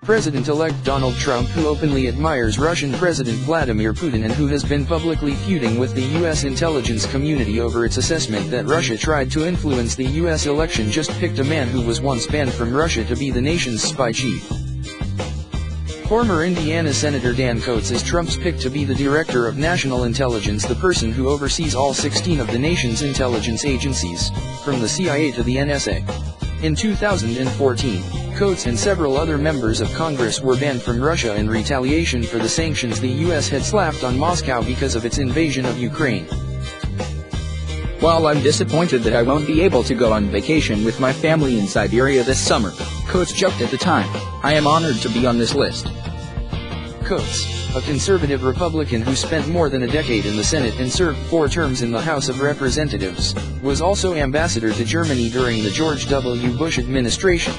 President-elect Donald Trump, who openly admires Russian President Vladimir Putin and who has been publicly feuding with the U.S. intelligence community over its assessment that Russia tried to influence the U.S. election, just picked a man who was once banned from Russia to be the nation's spy chief. Former Indiana Senator Dan Coats is Trump's pick to be the Director of National Intelligence, the person who oversees all 16 of the nation's intelligence agencies, from the CIA to the NSA. In 2014, Coats and several other members of Congress were banned from Russia in retaliation for the sanctions the U.S. had slapped on Moscow because of its invasion of Ukraine. While I'm disappointed that I won't be able to go on vacation with my family in Siberia this summer, Coats joked at the time, I am honored to be on this list. Coats, a conservative Republican who spent more than a decade in the Senate and served 4 terms in the House of Representatives, was also ambassador to Germany during the George W. Bush administration.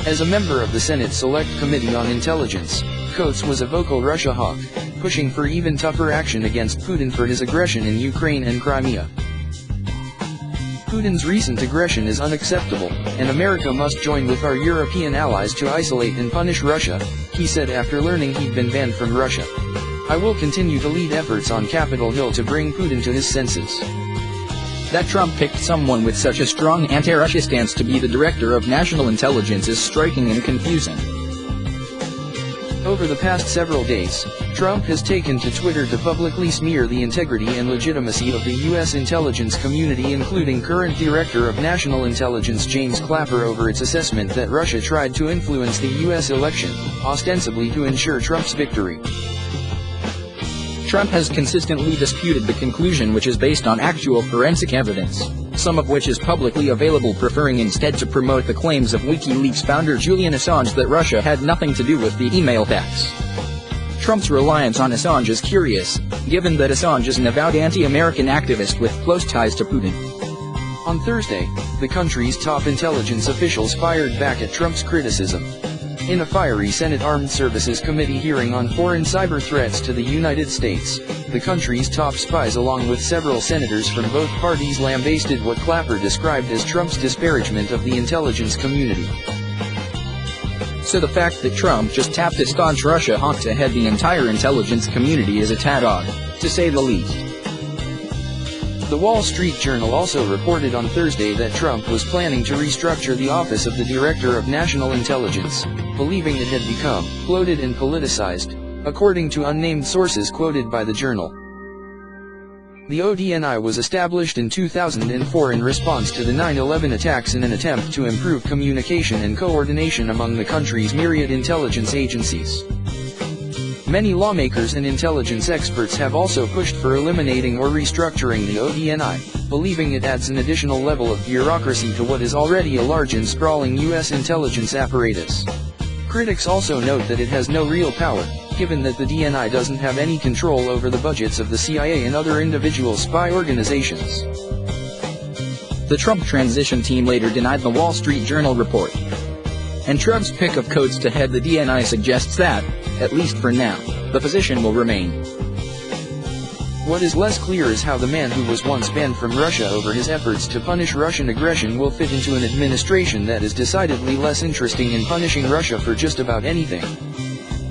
As a member of the Senate Select Committee on Intelligence, Coats was a vocal Russia hawk, pushing for even tougher action against Putin for his aggression in Ukraine and Crimea. Putin's recent aggression is unacceptable, and America must join with our European allies to isolate and punish Russia, he said after learning he'd been banned from Russia. I will continue to lead efforts on Capitol Hill to bring Putin to his senses. That Trump picked someone with such a strong anti-Russia stance to be the Director of National Intelligence is striking and confusing. Over the past several days, Trump has taken to Twitter to publicly smear the integrity and legitimacy of the U.S. intelligence community, including current Director of National Intelligence James Clapper, over its assessment that Russia tried to influence the U.S. election, ostensibly to ensure Trump's victory. Trump has consistently disputed the conclusion, which is based on actual forensic evidence, some of which is publicly available, preferring instead to promote the claims of WikiLeaks founder Julian Assange that Russia had nothing to do with the email attacks. Trump's reliance on Assange is curious, given that Assange is an avowed anti-American activist with close ties to Putin. On Thursday, the country's top intelligence officials fired back at Trump's criticism. In a fiery Senate Armed Services Committee hearing on foreign cyber threats to the United States, the country's top spies along with several senators from both parties lambasted what Clapper described as Trump's disparagement of the intelligence community. So the fact that Trump just tapped a staunch Russia hawk to head the entire intelligence community is a tad odd, to say the least. The Wall Street Journal also reported on Thursday that Trump was planning to restructure the office of the Director of National Intelligence, believing it had become bloated and politicized, according to unnamed sources quoted by the Journal. The ODNI was established in 2004 in response to the 9/11 attacks in an attempt to improve communication and coordination among the country's myriad intelligence agencies. Many lawmakers and intelligence experts have also pushed for eliminating or restructuring the ODNI, believing it adds an additional level of bureaucracy to what is already a large and sprawling U.S. intelligence apparatus. Critics also note that it has no real power, given that the DNI doesn't have any control over the budgets of the CIA and other individual spy organizations. The Trump transition team later denied the Wall Street Journal report. And Trump's pick of Coats to head the DNI suggests that, at least for now, the position will remain. What is less clear is how the man who was once banned from Russia over his efforts to punish Russian aggression will fit into an administration that is decidedly less interesting in punishing Russia for just about anything.